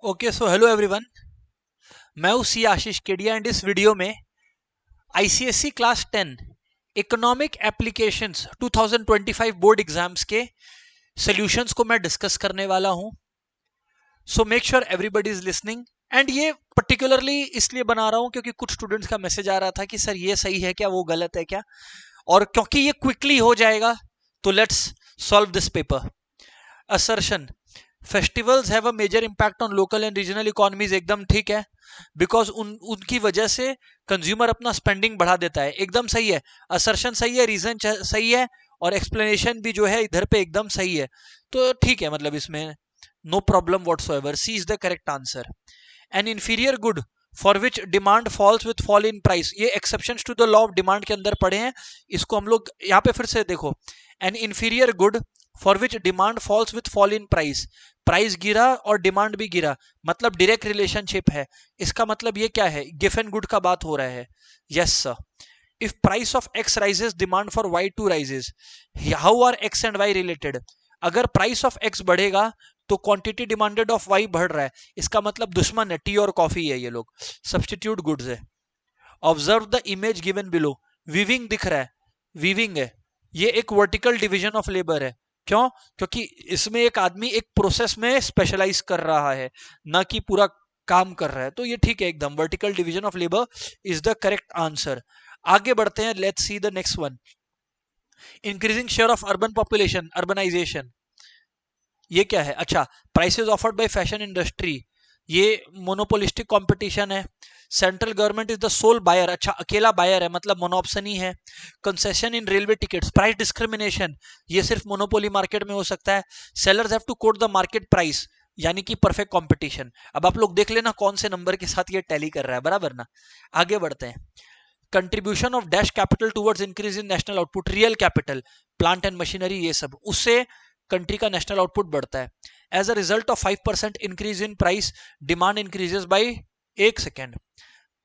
Okay so hello everyone. मैं हूं सी आशीष Kedia and इस वीडियो में ICSE class 10 economic applications 2025 board exams के सॉल्यूशंस को मैं डिस्कस करने वाला हूं। So make sure everybody is listening. And ये पर्टिकुलरली इसलिए बना रहा हूं क्योंकि कुछ स्टूडेंट्स का मैसेज आ रहा था कि सर ये सही है क्या, वो गलत है क्या, और क्योंकि ये क्विकली हो जाएगा तो let's solve this paper. Assertion festivals have a major impact on local and regional economies, एकदम ठीक है, बिकॉज उनकी वजह से कंज्यूमर अपना स्पेंडिंग बढ़ा देता है, एकदम सही है। असर्शन सही है, रीजन सही है, और एक्सप्लेनेशन भी जो है इधर पे एकदम सही है, तो ठीक है, मतलब इसमें no problem whatsoever. C is the correct answer. An inferior good for which demand falls with fall in price, ये exceptions to the law of demand के अंदर पड़े हैं। इसको हम लोग यहाँ पे फिर से देखो, an inferior good for which demand falls with fall in price, price गिरा और डिमांड भी गिरा, मतलब डायरेक्ट रिलेशनशिप है। इसका मतलब ये क्या है, गिवन गुड का बात हो रहा है। Yes sir. If price of X rises demand for Y to rises, how are X and Y related. अगर प्राइस ऑफ एक्स बढ़ेगा तो क्वांटिटी डिमांडेड ऑफ वाई बढ़ रहा है, इसका मतलब दुश्मन है, टी और कॉफी है ये लोग, सब्सटीट्यूट गुड्स है। Observe the image given below, weaving दिख रहा है, वीविंग है, ये एक वर्टिकल डिवीजन ऑफ लेबर है। क्यों? क्योंकि इसमें एक आदमी एक प्रोसेस में स्पेशलाइज कर रहा है, ना कि पूरा काम कर रहा है, तो ये ठीक है एकदम, vertical division of labour is the correct answer. आगे बढ़ते हैं, let's see the next one. Increasing share of urban population, urbanisation, ये क्या है? अच्छा, prices offered by fashion industry, ये मोनोपोलिस्टिक कंपटीशन है। Central government is the sole buyer, अच्छा अकेला बायर है, मतलब मोनोप्सनी है। Concession in railway tickets, price discrimination, ये सिर्फ मोनोपोली मार्केट में हो सकता है। Sellers have to coat the market price, यानी कि परफेक्ट कंपटीशन। अब आप लोग देख लेना कौन से नंबर के साथ ये टैली कर रहा है, बराबर ना। आगे बढ़ते हैं। Contribution of dash capital towards increase in national output, real capital, plant and machinery, ये सब, उससे कंट्री का नेशनल आउटपुट बढ़ता है। As a result of 5% increase in price, demand increases by, एक सेकेंड,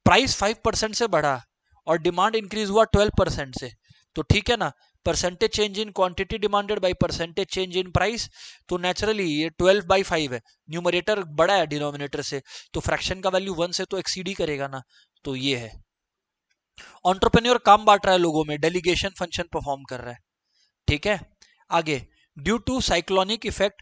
प्राइस 5% से बढ़ा और डिमांड इंक्रीज हुआ 12% से, तो ठीक है ना। Percentage change in quantity demanded by percentage change in price, तो नेचुरली ये 12/5 है, न्यूमरेटर बड़ा है डिनोमिनेटर से, तो फ्रैक्शन का वैल्यू 1 से तो एक्सीड ही करेगा ना, तो ये है। एंटरप्रेन्योर काम बांट रहा है लोगों में, डेलीगेशन फंक्शन परफॉर्म कर रहा है, ठीक है। आगे, due to cyclonic effect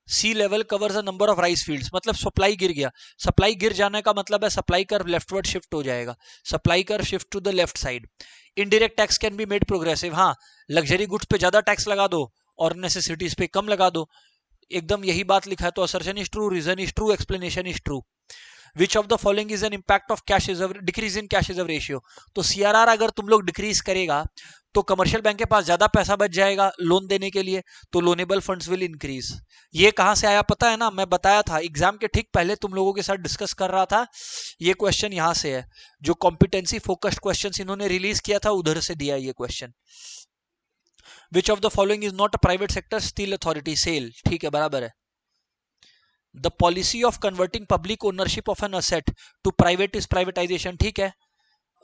sea level covers a number of rice fields, मतलब सप्लाई गिर गया, सप्लाई गिर जाने का मतलब है सप्लाई कर लेफ्टवर्ड शिफ्ट हो जाएगा, सप्लाई कर shift to the left side. Indirect tax can be made progressive, हाँ, लग्जरी गुड्स पे ज्यादा टैक्स लगा दो और नेसेसिटीज पे कम लगा दो, एकदम यही बात लिखा है, तो assertion is true, reason is true, explanation is true. Which of the following is an impact of cash reserve, decrease in cash reserve ratio, तो सीआरआर अगर तुम लोग डिक्रीज करेगा तो कमर्शियल बैंक के पास ज्यादा पैसा बच जाएगा लोन देने के लिए, तो लोनेबल फंड्स विल इंक्रीज। ये कहां से आया पता है ना, मैं बताया था एग्जाम के ठीक पहले तुम लोगों के साथ डिस्कस कर रहा था, ये क्वेश्चन यहां से है, जो कॉम्पिटेंसी फोकस्ड क्वेश्चंस इन्होंने रिलीज किया था उधर से दिया ये question. Which of the following is not a private sector steel authority, SAIL, ठीक है, बराबर है। The policy of converting public ownership of an asset to private is privatisation, ठीक है,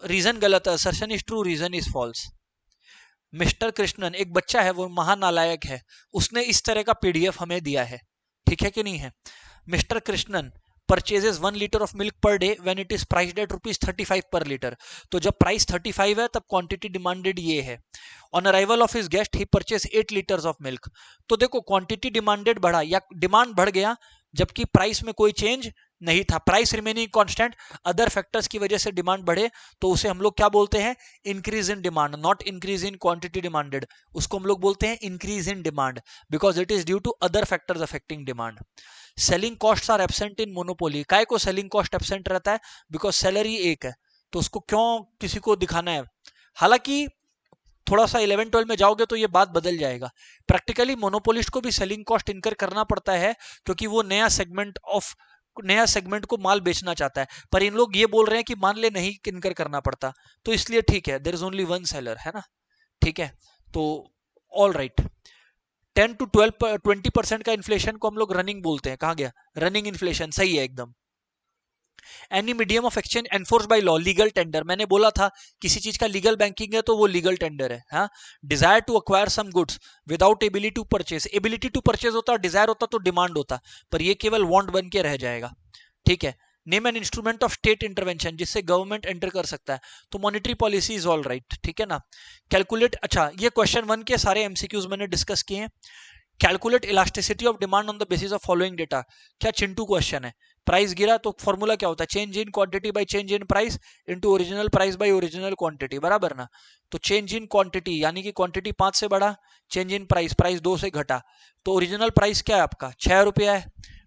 रीजन गलत है, assertion is true, reason is false. Mister Krishnan एक बच्चा है, वो महानालायक है, उसने इस तरह का पीडीएफ हमें दिया है, ठीक है कि नहीं है। Mister Krishnan purchases 1 litre of milk per day when it is priced eight ₹35 पर लीटर, तो जब प्राइस 35 है तब क्वांटिटी डिमांडेड ये है। On arrival of his guest he purchase 8 litres of milk, तो देखो क्वांटिटी डिमांडेड बढ़ा या डिमांड बढ़ गया, जबकि प्राइस में कोई चेंज नहीं था, price remaining constant, other factors की वजह से डिमांड बढ़े, तो उसे हम लोग क्या बोलते हैं, increase in demand, not increase in quantity demanded, उसको हम लोग बोलते हैं increase in demand, because it is due to other factors affecting demand. Selling cost are absent in monopoly, काय को सेलिंग कॉस्ट एब्सेंट रहता है, बिकॉज सैलरी एक है, तो उसको क्यों किसी को दिखाना है। हालांकि थोड़ा सा 11-12 में जाओगे तो ये बात बदल जाएगा, प्रैक्टिकली मोनोपोलिस्ट को भी सेलिंग कॉस्ट इनकर करना पड़ता है, क्योंकि वो नया सेगमेंट को माल बेचना चाहता है, पर इन लोग ये बोल रहे हैं कि मान ले नहीं इनकर करना पड़ता, तो इसलिए ठीक है, there is only one seller, है ना, ठीक है, तो ऑल राइट। 10 to 20% का इन्फ्लेशन को हम लोग रनिंग बोलते हैं, कहा गया, रनिंग इन्फ्लेशन, सही है एकदम। Any medium of exchange enforce by law, legal tender, मैंने बोला था किसी चीज का लीगल बैंकिंग है तो वो लीगल टेंडर है, हाँ। Desire to acquire some goods without ability to purchase, ability to purchase होता, डिजायर होता तो डिमांड होता, पर ये केवल वांट बन के रह जाएगा। ठीक है। Name an instrument of state intervention जिससे गवर्नमेंट एंटर कर सकता है, तो monetary policy is all right, ठीक है ना। कैलकुलेट, अच्छा ये क्वेश्चन 1 के सारे एमसीक्यूज मैंने डिस्कस किए हैं। Calculate elasticity of demand on the basis of following data, क्या चिंटू क्वेश्चन है। प्राइस गिरा तो फॉर्मूला क्या होता है, change in quantity by change in price into original price by original quantity, बराबर ना। तो चेंज इन क्वांटिटी यानी कि क्वांटिटी 5 से बढ़ा, चेंज इन प्राइस, प्राइस 2 से घटा, तो ओरिजिनल प्राइस क्या है आपका 6 रुपया है,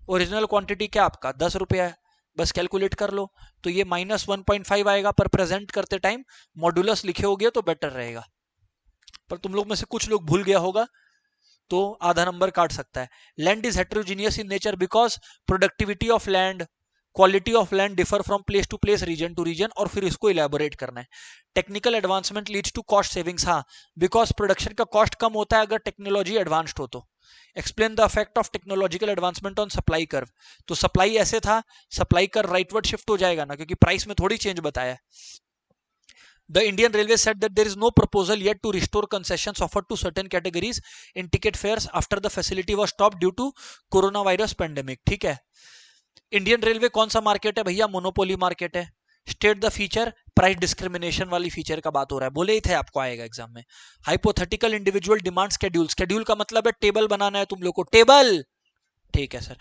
ओरिजिनल क्वांटिटी क्या आपका 10 रुपया है, बस कैलकुलेट कर लो। तो ये -1.5 आएगा, पर प्रेजेंट करते टाइम मॉड्यूलस लिखे होगे तो बेटर रहेगा, पर तुम लोग में से कुछ लोग भूल गया होगा तो आधा नंबर काट सकता है। Land is heterogeneous in nature because productivity of land, quality of land differ from place to place, region to region, और फिर इसको इलेबोरेट करना है। Technical advancement leads to cost savings, हाँ बिकॉज प्रोडक्शन का कॉस्ट कम होता है अगर टेक्नोलॉजी एडवांस्ड हो तो। Explain the effect of technological advancement on supply curve, तो सप्लाई ऐसे था, सप्लाई कर्व राइटवर्ड शिफ्ट हो जाएगा ना, क्योंकि प्राइस में थोड़ी चेंज बताया है। The Indian Railways said that there is no proposal yet to restore concessions offered to certain categories in ticket fares after the facility was stopped due to coronavirus pandemic, ठीक है। Indian railway कौन सा market है भैया, monopoly market है। State the feature, price discrimination वाली feature का बात हो रहा है, बोले ही थे आपको आएगा एग्जाम में। Hypothetical individual demand schedule, schedule का मतलब है टेबल बनाना है तुम लोग को, टेबल, ठीक है सर।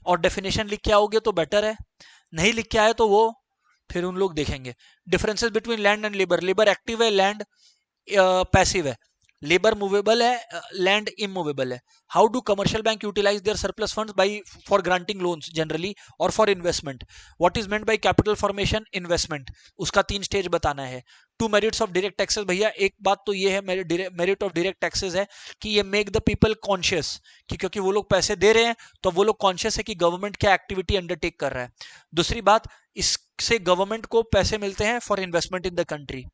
और डेफिनेशन लिख के आओगे तो बेटर है, नहीं लिख के आए तो वो फिर उन लोग देखेंगे। Differences between land and labour, labour active है, लैंड पैसिव है, लेबर मूवेबल है, लैंड इमूवेबल है। How do commercial bank utilise their surplus funds by for granting loans generally और for investment. What is meant by capital formation, investment, उसका 3 stage बताना है। Two merits of direct taxes, भैया एक बात तो ये है मेरिट ऑफ डायरेक्ट टैक्सेस है कि ये मेक द पीपल कॉन्शियस, कि क्योंकि वो लोग पैसे दे रहे हैं तो वो लोग कॉन्शियस है कि गवर्नमेंट क्या एक्टिविटी अंडरटेक कर रहा है। दूसरी बात, इससे गवर्नमेंट को पैसे मिलते हैं for investment in the country.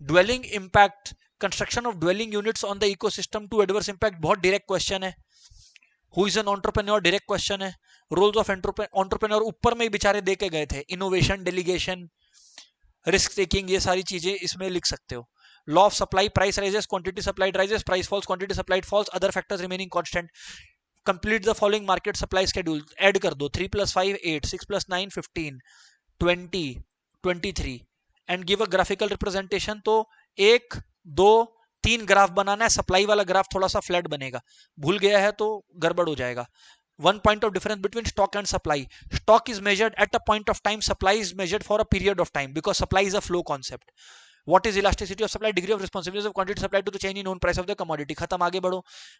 Dwelling impact, construction of dwelling units on the ecosystem to adverse impact, बहुत डायरेक्ट क्वेश्चन है। Who is an entrepreneur, direct question है। रोल्स ऑफ एंटरप्रेन्योर ऊपर में ही बेचारे दे के गए थे, इनोवेशन, डेलीगेशन, रिस्क टेकिंग, ये सारी चीजें इसमें लिख सकते हो। Law of supply, price rises, quantity supplied rises, price falls, quantity supplied falls, other factors remaining constant. Complete the following market supply schedule, add कर दो 3 + 5 8, 6 + 9 15, 20 23 and give a graphical representation. तो 1 2 3 ग्राफ बनाना है, सप्लाई वाला graph थोड़ा सा flat बनेगा, भूल गया है तो गड़बड़ हो जाएगा। 1 point of difference between stock and supply, stock is measured at a point of time, supply is measured for a period of time because supply is a flow concept. What is elasticity of supply, degree of responsiveness of quantity supplied to the change in own price of the commodity। खत्म, आगे बढ़ो।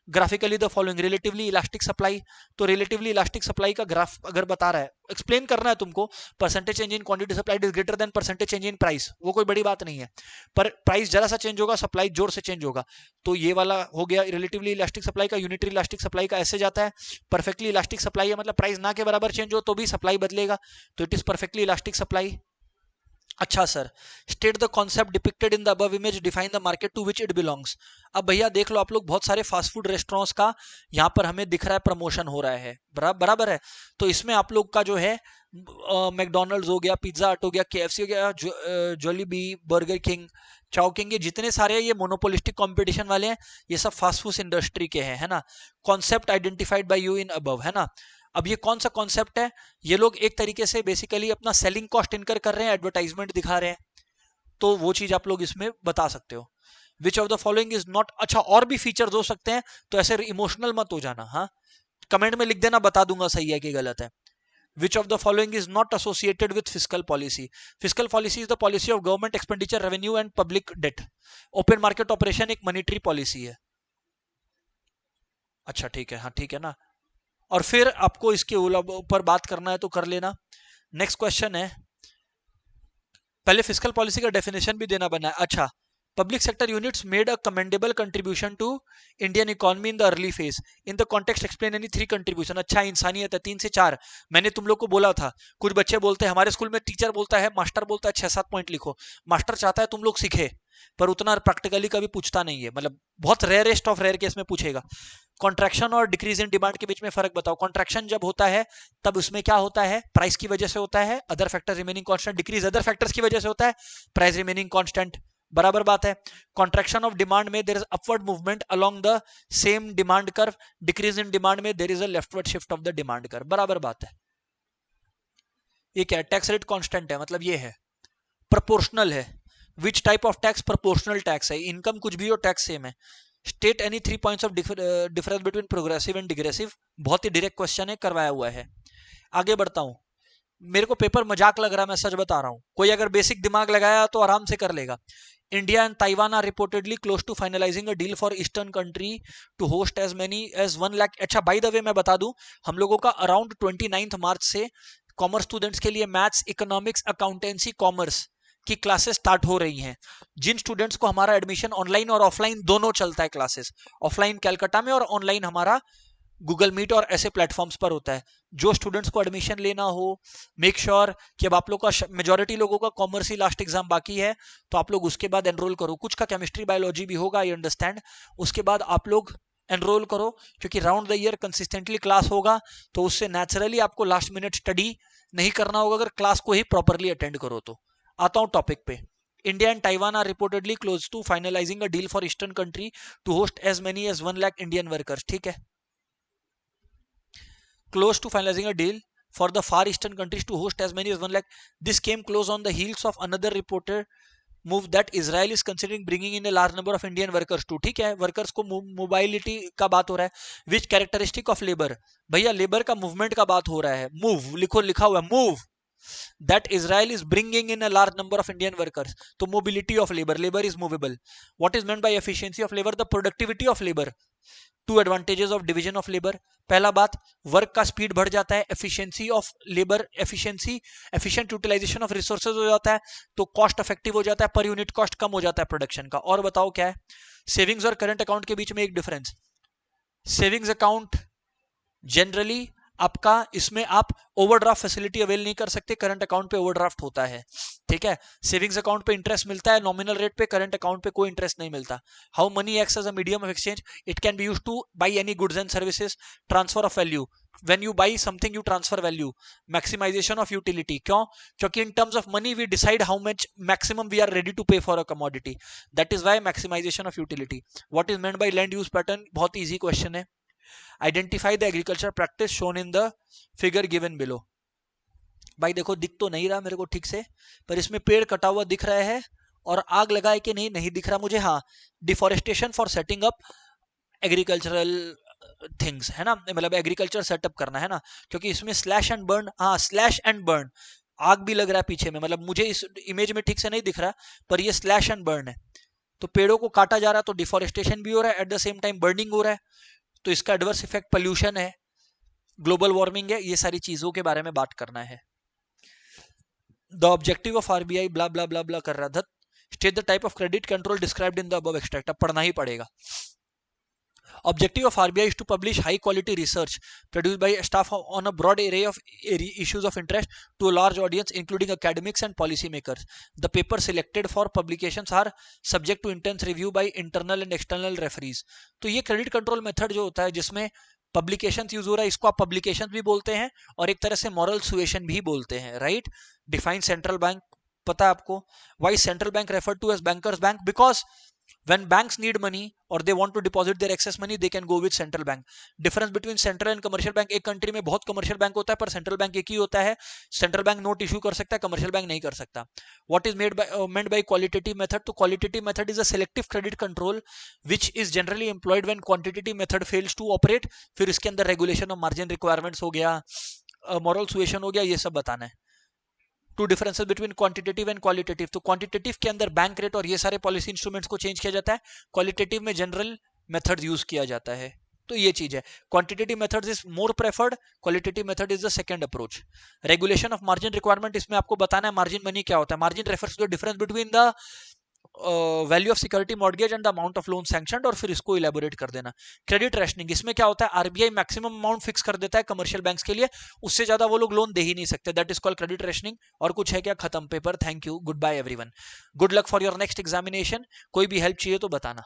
Graphically the following, relatively elastic supply, तो relatively elastic supply का graph अगर बता रहा है, explain करना है तुमको, percentage change in quantity supplied is greater than percentage change in price, वो कोई बड़ी बात नहीं है, पर प्राइस जरा सा चेंज होगा, सप्लाई जोर से चेंज होगा। तो ये वाला हो गया रिलेटिवली इलास्टिक सप्लाई का। यूनिटरी इलास्टिक सप्लाई का ऐसे जाता है, परफेक्टली इलास्टिक सप्लाई है मतलब प्राइस ना के बराबर चेंज हो तो भी सप्लाई बदलेगा, तो it is perfectly elastic supply. अच्छा sir, state the concept depicted in the above image, define the market to which it belongs. अब भैया देख लो आप लोग, बहुत सारे फास्ट फूड रेस्टोरेंट्स का यहाँ पर हमें दिख रहा है प्रमोशन हो रहा है, बराबर है। तो इसमें आप लोग का जो है मैकडोनल्ड्स हो गया, पिज्जा हट हो गया, केएफसी हो गया, जोलीबी, बर्गर किंग, चाउकिंग, ये जितने सारे ये मोनोपोलिस्टिक कंपटीशन वाले हैं, ये सब फास्ट फूड इंडस्ट्री के हैं, है ना। Concept identified by you in above, है ना। अब ये कौन सा कॉन्सेप्ट है, ये लोग एक तरीके से बेसिकली अपना सेलिंग कॉस्ट इनकर कर रहे हैं, एडवर्टाइजमेंट दिखा रहे हैं, तो वो चीज आप लोग इसमें बता सकते हो। विच of the following is not, अच्छा और भी फीचर्स हो सकते हैं, तो ऐसे इमोशनल मत हो जाना, हाँ कमेंट में लिख देना, बता दूंगा सही है कि गलत है। Which of the following is not associated with fiscal policy? Fiscal policy is the policy of government expenditure, revenue and public debt. Open market operation एक monetary policy है। अच्छा ठीक है, हाँ ठीक है ना। और फिर आपको इसके ऊपर बात करना है तो कर लेना। नेक्स्ट क्वेश्चन है, पहले फिस्कल पॉलिसी का डेफिनेशन भी देना बना है। अच्छा, public sector units made a commendable contribution to Indian economy in the early phase. In the context explain any 3 contribution. अच्छा इंसानियत है 3 से 4, मैंने तुम लोग को बोला था, कुछ बच्चे बोलते हैं हमारे स्कूल में टीचर बोलता है, मास्टर बोलता है 6-7 पॉइंट लिखो, मास्टर चाहता है तुम लोग सीखे, पर उतना प्रैक्टिकली कभी पूछता नहीं है, मतलब बहुत रेयरेस्ट ऑफ रेयर केस में पूछेगा। कॉन्ट्रैक्शन और डिक्रीज इन डिमांड के बीच में फर्क बताओ। कॉन्ट्रैक्शन जब होता है तब उसमें क्या होता है, प्राइस की वजह से होता है, other factor remaining constant. Decrease other factors की वजह से होता है, प्राइस रिमेनिंग कांस्टेंट, बराबर बात है। कॉन्ट्रैक्शन ऑफ डिमांड में there is upward movement along the same demand curve, decrease in demand में there is a leftward shift of the demand curve, बराबर बात है। ये क्या है, टैक्स रेट कांस्टेंट है, मतलब ये है प्रोपोर्शनल है। Which type of tax, proportional tax है, इनकम कुछ भी हो टैक्स सेम है। State any 3 points of difference between progressive and degressive, बहुत ही डायरेक्ट क्वेश्चन है, करवाया हुआ है। आगे बढ़ता हूं, मेरे को पेपर मजाक लग रहा है, मैं सच बता रहा हूं, कोई अगर बेसिक दिमाग लगाया तो आराम से कर लेगा। India and Taiwan are reportedly close to finalising a deal for eastern country to host as many as 1 lakh. अच्छा बाय द वे मैं बता दूं, हम लोगों का अराउंड 29 मार्च से कॉमर्स स्टूडेंट्स के लिए मैथ्स, इकोनॉमिक्स, अकाउंटेंसी, कॉमर्स की क्लासेस स्टार्ट हो रही हैं। जिन स्टूडेंट्स को हमारा एडमिशन ऑनलाइन और ऑफलाइन दोनों चलता है, क्लासेस ऑफलाइन कैलकाटा में और ऑनलाइन हमारा गूगल मीट और ऐसे प्लेटफॉर्म्स पर होता है। जो स्टूडेंट्स को एडमिशन लेना हो, मेक श्योर कि अब आप लोग का मेजॉरिटी लोगों का कॉमर्स ही लास्ट एग्जाम बाकी है, तो आप लोग उसके बाद एनरोल करो। कुछ का केमिस्ट्री बायोलॉजी भी होगा, आई अंडरस्टैंड। उसके बाद आप लोग एनरोल करो, क्योंकि round the year consistently class होगा, तो उससे नेचुरली आपको लास्ट मिनट स्टडी नहीं करना होगा, अगर क्लास को ही प्रॉपरली अटेंड करो तो। आता हूं टॉपिक पे। India and Taiwan are reportedly close to finalising a deal for eastern country to host as many as 1 lakh Indian workers. ठीक है, close to finalizing a deal for the far eastern countries to host as many as 1 lakh. This came close on the heels of another reported move that Israel is considering bringing in a large number of Indian workers too. ठीक है, workers को mobility का बात हो रहा है। विच characteristic of labour, भैया labour का मूवमेंट का बात हो रहा है। मूव लिखो, लिखा हुआ है move, that Israel is bringing in a large number of Indian workers. तो mobility of labor, labor is movable. What is meant by efficiency of labor? The productivity of labor. Two advantages of division of labour. पहला बात, work का speed बढ़ जाता है, efficiency of labour, efficiency efficient utilisation of resources हो जाता है, तो कॉस्ट इफेक्टिव हो जाता है, पर यूनिट कॉस्ट कम हो जाता है प्रोडक्शन का। और बताओ क्या है सेविंग्स और करंट अकाउंट के बीच में एक डिफरेंस। सेविंग्स अकाउंट जनरली आपका, इसमें आप ओवरड्राफ्ट फैसिलिटी अवेल नहीं कर सकते, करंट अकाउंट पे ओवरड्राफ्ट होता है। ठीक है, सेविंग्स अकाउंट पे इंटरेस्ट मिलता है नॉमिनल रेट पे, करंट अकाउंट पे कोई इंटरेस्ट नहीं मिलता। How money acts as a medium of exchange, it can be used to buy any goods and services, transfer of value, when you buy something you transfer value, maximization of utility। क्यों? क्योंकि in terms of money we decide how much maximum we are ready to pay for a commodity, that is why maximization of utility। what is meant by land use pattern, बहुत easy question है। Identify the agriculture practice shown in the figure given below. भाई देखो, दिख तो नहीं रहा मेरे को ठीक से, पर इसमें पेड़ कटा हुआ दिख रहा है, और आग लगा है कि नहीं नहीं दिख रहा मुझे। हाँ, deforestation for setting up agricultural things है ना, मतलब एग्रीकल्चर सेटअप करना है ना, क्योंकि इसमें स्लैश एंड बर्न, हाँ स्लैश एंड बर्न, आग भी लग रहा है पीछे में, मतलब मुझे इस इमेज में ठीक से नहीं दिख रहा, पर ये स्लैश एंड बर्न है। तो पेड़ों को काटा जा रहा है, तो डिफोरेस्टेशन भी हो रहा है, at the same time burning हो रहा है, तो इसका एडवर्स इफेक्ट पोल्यूशन है, ग्लोबल वार्मिंग है, ये सारी चीजों के बारे में बात करना है। द ऑब्जेक्टिव ऑफ आरबीआई ब्ला ब्ला ब्ला ब्ला कर रहा था। State the type of credit control described in the above extract, अब पढ़ना ही पड़ेगा। Objective of RBI is to publish high quality research produced by staff on a broad array of issues of interest to a large audience including academics and policymakers. The papers selected for publications are subject to intense review by internal and external referees. तो ये credit control method जो होता है जिसमें publication use हो रहा है, इसको आप पब्लिकेशन भी बोलते हैं और एक तरह से मॉरल सुएशन भी बोलते हैं, राइट। डिफाइन सेंट्रल बैंक, पता है आपको why central bank refer to as bankers bank, because when banks need money or they want to deposit their excess money they can go with central bank. difference between central and commercial bank, एक country में बहुत commercial bank होता है पर central bank एक ही होता है। Central bank note issue कर सकता है, कमर्शियल बैंक नहीं कर सकता। what is meant by qualitative method, तो qualitative method is a selective credit control which is generally employed when quantitative method fails to operate। फिर इसके अंदर रेगुलेशन ऑफ मार्जिन रिक्वायरमेंट्स हो गया, मॉरल सुएशन हो गया, ये सब बताना है। Two differences between quantitative and qualitative, तो क्वांटिटेटिव के अंदर बैंक रेट और ये सारे पॉलिसी इंस्ट्रूमेंट्स को चेंज किया जाता है, क्वालिटेटिव में जनरल मेथड यूज किया जाता है। तो ये चीज है, quantitative method is more preferred, qualitative method is the second approach. Regulation of margin requirement, इसमें आपको बताना है मार्जिन मनी क्या होता है। Margin refers to the difference between the value of security mortgage and the amount of loan sanctioned, और फिर इसको इलेबोरेट कर देना। क्रेडिट रेशनिंग, इसमें क्या होता है आरबीआई मैक्सिमम अमाउंट फिक्स कर देता है कमर्शियल बैंक्स के लिए, उससे ज्यादा वो लोग लोन दे ही नहीं सकते, that is called credit rationing. और कुछ है क्या? खत्म paper, thank you, goodbye everyone, good luck for your next examination. कोई भी हेल्प चाहिए तो बताना।